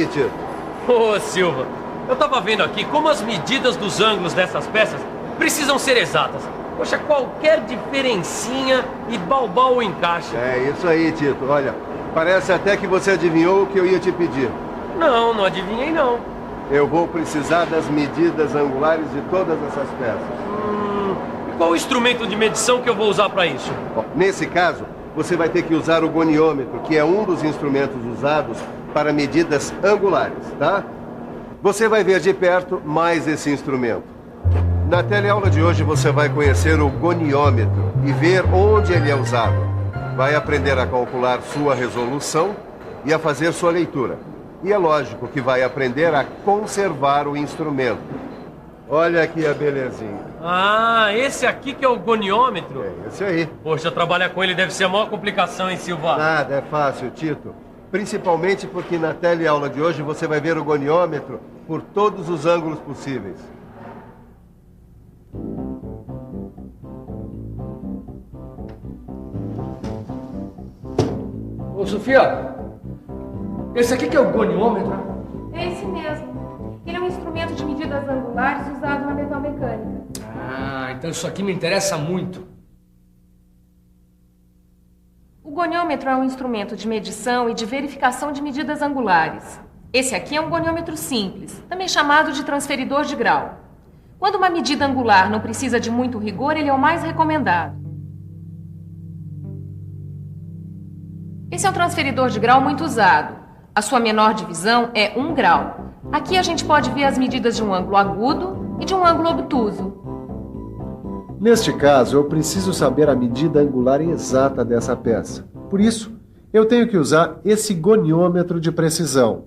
Tito? Ô, Silva, eu tava vendo aqui como as medidas dos ângulos dessas peças precisam ser exatas. Poxa, qualquer diferencinha e balbal o encaixe. É isso aí, Tito. Olha, parece até que você adivinhou o que eu ia te pedir. Não adivinhei não. Eu vou precisar das medidas angulares de todas essas peças. E qual o instrumento de medição que eu vou usar para isso? Bom, nesse caso, você vai ter que usar o goniômetro, que é um dos instrumentos usados para medidas angulares, tá? Você vai ver de perto mais esse instrumento. Na teleaula de hoje você vai conhecer o goniômetro e ver onde ele é usado. Vai aprender a calcular sua resolução e a fazer sua leitura. E é lógico que vai aprender a conservar o instrumento. Olha aqui a belezinha. Ah, esse aqui que é o goniômetro? É esse aí. Poxa, trabalhar com ele deve ser a maior complicação, hein, Silva? Nada, é fácil, Tito. Principalmente porque na teleaula de hoje você vai ver o goniômetro por todos os ângulos possíveis. Ô, Sofia, esse aqui que é o goniômetro? É esse mesmo. Ele é um instrumento de medidas angulares usado na metalmecânica. Ah, então isso aqui me interessa muito. O goniômetro é um instrumento de medição e de verificação de medidas angulares. Esse aqui é um goniômetro simples, também chamado de transferidor de grau. Quando uma medida angular não precisa de muito rigor, ele é o mais recomendado. Esse é um transferidor de grau muito usado. A sua menor divisão é 1 grau. Aqui a gente pode ver as medidas de um ângulo agudo e de um ângulo obtuso. Neste caso, eu preciso saber a medida angular exata dessa peça. Por isso, eu tenho que usar esse goniômetro de precisão.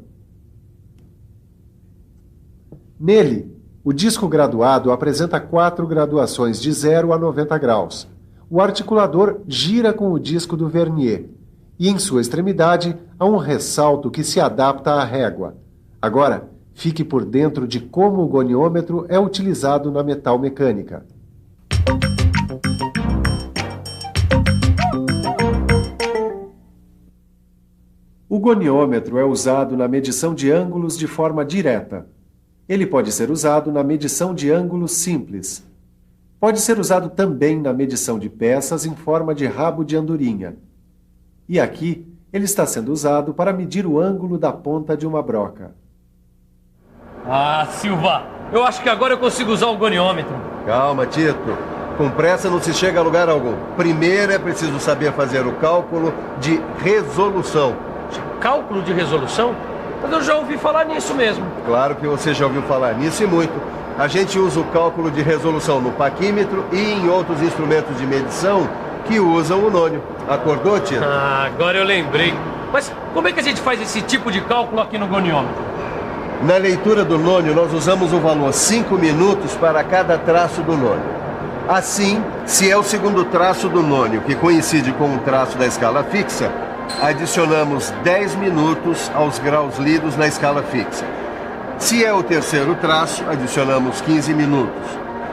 Nele, o disco graduado apresenta 4 graduações de 0 a 90 graus. O articulador gira com o disco do vernier. E em sua extremidade há um ressalto que se adapta à régua. Agora, fique por dentro de como o goniômetro é utilizado na metalmecânica. O goniômetro é usado na medição de ângulos de forma direta. Ele pode ser usado na medição de ângulos simples. Pode ser usado também na medição de peças em forma de rabo de andorinha. E aqui, ele está sendo usado para medir o ângulo da ponta de uma broca. Ah, Silva, eu acho que agora eu consigo usar o goniômetro. Calma, Tito. Com pressa não se chega a lugar algum. Primeiro é preciso saber fazer o cálculo de resolução. Cálculo de resolução? Mas eu já ouvi falar nisso mesmo. Claro que você já ouviu falar nisso e muito. A gente usa o cálculo de resolução no paquímetro e em outros instrumentos de medição que usam o nônio. Acordou, Tito? Ah, agora eu lembrei. Mas como é que a gente faz esse tipo de cálculo aqui no goniômetro? Na leitura do nônio, nós usamos o valor 5 minutos para cada traço do nônio. Assim, se é o segundo traço do nônio que coincide com o traço da escala fixa, adicionamos 10 minutos aos graus lidos na escala fixa. Se é o terceiro traço, adicionamos 15 minutos.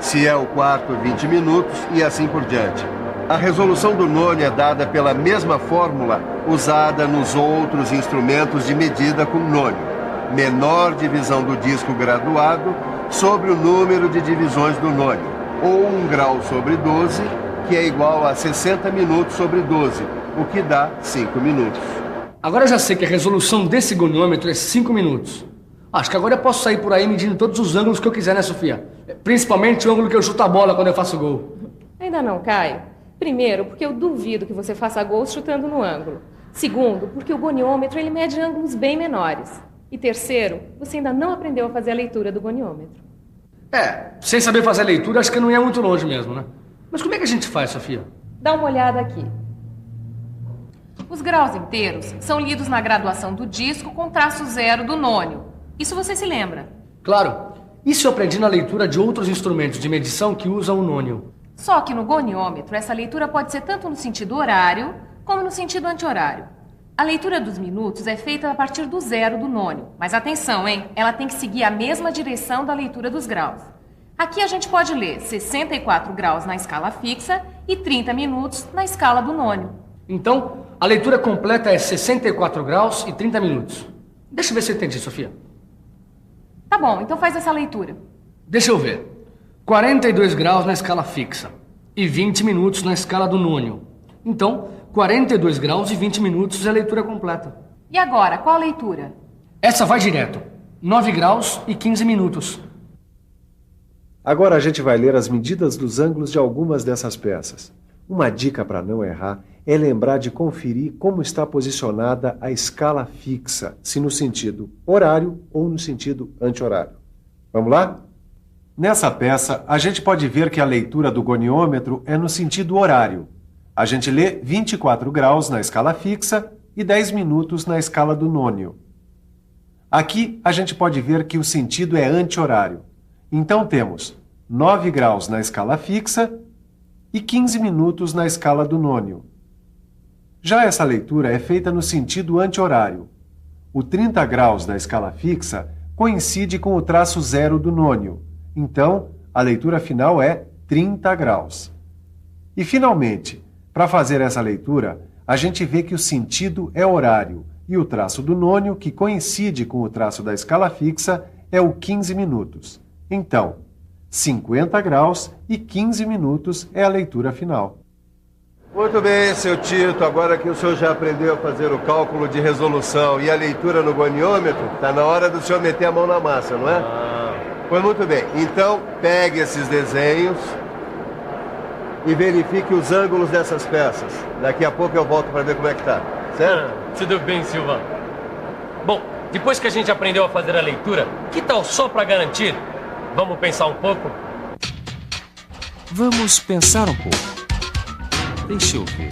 Se é o quarto, 20 minutos e assim por diante. A resolução do nônio é dada pela mesma fórmula usada nos outros instrumentos de medida com nônio. Menor divisão do disco graduado sobre o número de divisões do nônio. Ou 1 grau sobre 12, que é igual a 60 minutos sobre 12, o que dá 5 minutos. Agora eu já sei que a resolução desse goniômetro é 5 minutos. Acho que agora eu posso sair por aí medindo todos os ângulos que eu quiser, né, Sofia? Principalmente o ângulo que eu chuto a bola quando eu faço gol. Ainda não, Caio. Primeiro, porque eu duvido que você faça gols chutando no ângulo. Segundo, porque o goniômetro ele mede ângulos bem menores. E terceiro, você ainda não aprendeu a fazer a leitura do goniômetro. Sem saber fazer a leitura, acho que não ia muito longe mesmo, né? Mas como é que a gente faz, Sofia? Dá uma olhada aqui. Os graus inteiros são lidos na graduação do disco com traço 0 do nônio. Isso você se lembra? Claro. Isso eu aprendi na leitura de outros instrumentos de medição que usam o nônio. Só que no goniômetro, essa leitura pode ser tanto no sentido horário, como no sentido anti-horário. A leitura dos minutos é feita a partir do 0 do nônio. Mas atenção, hein? Ela tem que seguir a mesma direção da leitura dos graus. Aqui a gente pode ler 64 graus na escala fixa e 30 minutos na escala do nônio. Então, a leitura completa é 64 graus e 30 minutos. Deixa eu ver se eu entendi, Sofia. Tá bom, então faz essa leitura. Deixa eu ver. 42 graus na escala fixa e 20 minutos na escala do nônio. Então, 42 graus e 20 minutos é a leitura completa. E agora, qual a leitura? Essa vai direto. 9 graus e 15 minutos. Agora a gente vai ler as medidas dos ângulos de algumas dessas peças. Uma dica para não errar é lembrar de conferir como está posicionada a escala fixa, se no sentido horário ou no sentido anti-horário. Vamos lá? Nessa peça, a gente pode ver que a leitura do goniômetro é no sentido horário. A gente lê 24 graus na escala fixa e 10 minutos na escala do nônio. Aqui, a gente pode ver que o sentido é anti-horário. Então, temos 9 graus na escala fixa e 15 minutos na escala do nônio. Já essa leitura é feita no sentido anti-horário. O 30 graus da escala fixa coincide com o traço zero do nônio. Então, a leitura final é 30 graus. E, finalmente, para fazer essa leitura, a gente vê que o sentido é horário e o traço do nônio, que coincide com o traço da escala fixa, é o 15 minutos. Então, 50 graus e 15 minutos é a leitura final. Muito bem, seu Tito. Agora que o senhor já aprendeu a fazer o cálculo de resolução e a leitura no goniômetro, está na hora do senhor meter a mão na massa, não é? Pois muito bem. Então, pegue esses desenhos e verifique os ângulos dessas peças. Daqui a pouco eu volto para ver como é que tá. Certo? Tudo bem, Silva. Bom, depois que a gente aprendeu a fazer a leitura, que tal só para garantir? Vamos pensar um pouco? Vamos pensar um pouco. Deixa eu ver.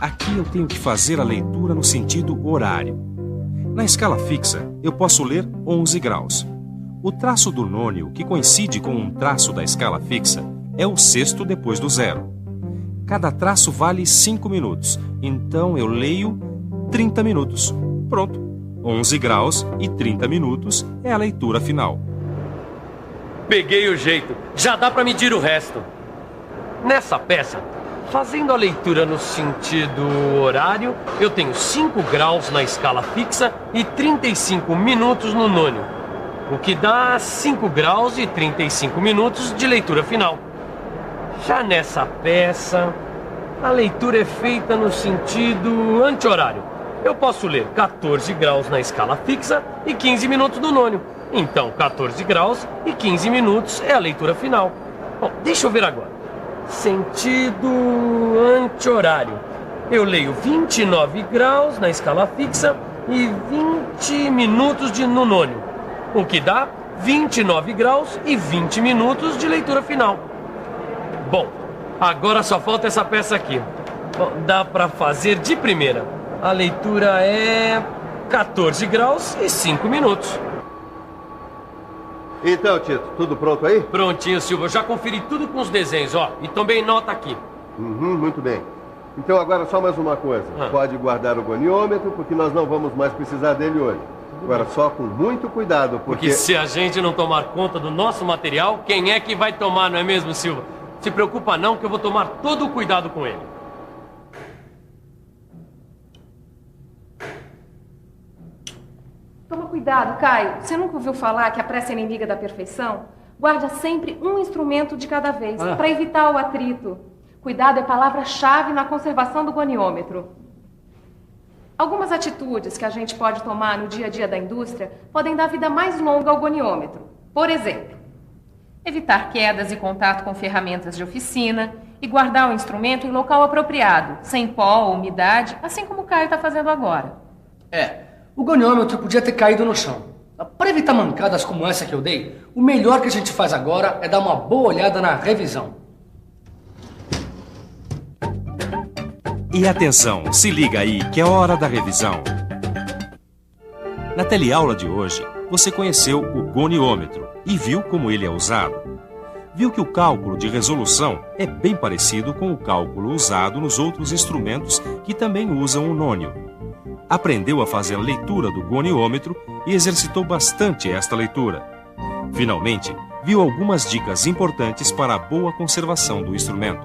Aqui eu tenho que fazer a leitura no sentido horário. Na escala fixa, eu posso ler 11 graus. O traço do nônio, que coincide com um traço da escala fixa, é o sexto depois do zero. Cada traço vale 5 minutos, então eu leio 30 minutos. Pronto. 11 graus e 30 minutos é a leitura final. Peguei o jeito. Já dá para medir o resto. Nessa peça, fazendo a leitura no sentido horário, eu tenho 5 graus na escala fixa e 35 minutos no nônio, o que dá 5 graus e 35 minutos de leitura final. Já nessa peça, a leitura é feita no sentido anti-horário. Eu posso ler 14 graus na escala fixa e 15 minutos no nônio. Então, 14 graus e 15 minutos é a leitura final. Bom, deixa eu ver agora. Sentido anti-horário. Eu leio 29 graus na escala fixa e 20 minutos no nônio, o que dá 29 graus e 20 minutos de leitura final. Bom, agora só falta essa peça aqui. Bom, dá para fazer de primeira. A leitura é 14 graus e 5 minutos. Então, Tito, tudo pronto aí? Prontinho, Silva. Eu já conferi tudo com os desenhos, ó. E também nota aqui. Muito bem. Então agora só mais uma coisa. Pode guardar o goniômetro, porque nós não vamos mais precisar dele hoje. Agora só com muito cuidado, Porque se a gente não tomar conta do nosso material, quem é que vai tomar, não é mesmo, Silva? Se preocupa não, que eu vou tomar todo o cuidado com ele. Toma cuidado, Caio. Você nunca ouviu falar que a pressa é inimiga da perfeição? Guarda sempre um instrumento de cada vez, para evitar o atrito. Cuidado é palavra-chave na conservação do goniômetro. Algumas atitudes que a gente pode tomar no dia a dia da indústria podem dar vida mais longa ao goniômetro. Por exemplo, evitar quedas e contato com ferramentas de oficina e guardar o instrumento em local apropriado, sem pó ou umidade, assim como o Caio está fazendo agora. O goniômetro podia ter caído no chão. Para evitar mancadas como essa que eu dei, o melhor que a gente faz agora é dar uma boa olhada na revisão. E atenção, se liga aí que é hora da revisão. Na teleaula de hoje, você conheceu o goniômetro e viu como ele é usado. Viu que o cálculo de resolução é bem parecido com o cálculo usado nos outros instrumentos que também usam o nônio. Aprendeu a fazer a leitura do goniômetro e exercitou bastante esta leitura. Finalmente, viu algumas dicas importantes para a boa conservação do instrumento.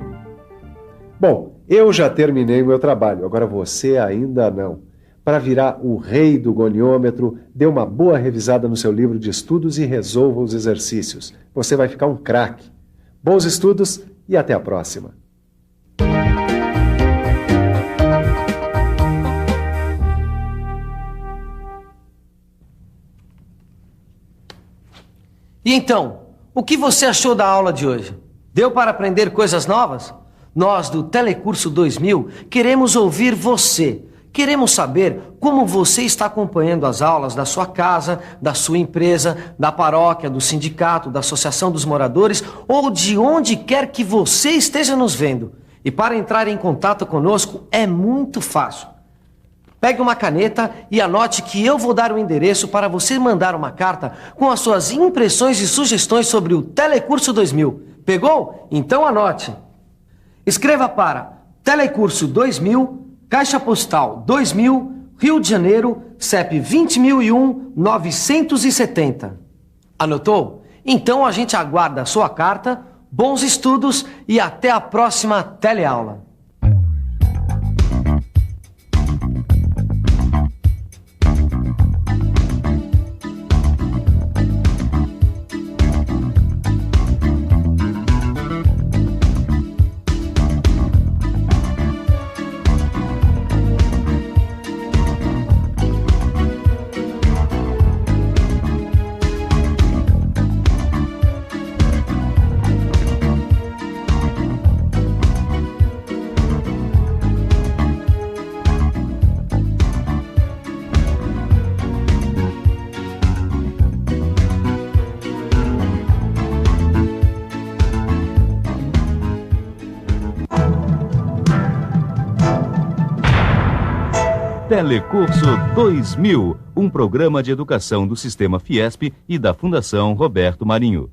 Bom, eu já terminei o meu trabalho, agora você ainda não. Para virar o rei do goniômetro, dê uma boa revisada no seu livro de estudos e resolva os exercícios. Você vai ficar um craque. Bons estudos e até a próxima. E então, o que você achou da aula de hoje? Deu para aprender coisas novas? Nós, do Telecurso 2000, queremos ouvir você. Queremos saber como você está acompanhando as aulas da sua casa, da sua empresa, da paróquia, do sindicato, da associação dos moradores ou de onde quer que você esteja nos vendo. E para entrar em contato conosco é muito fácil. Pegue uma caneta e anote que eu vou dar o endereço para você mandar uma carta com as suas impressões e sugestões sobre o Telecurso 2000. Pegou? Então anote. Escreva para Telecurso 2000, Caixa Postal 2000, Rio de Janeiro, CEP 20.001-970. Anotou? Então a gente aguarda a sua carta, bons estudos e até a próxima teleaula. Telecurso 2000, um programa de educação do Sistema Fiesp e da Fundação Roberto Marinho.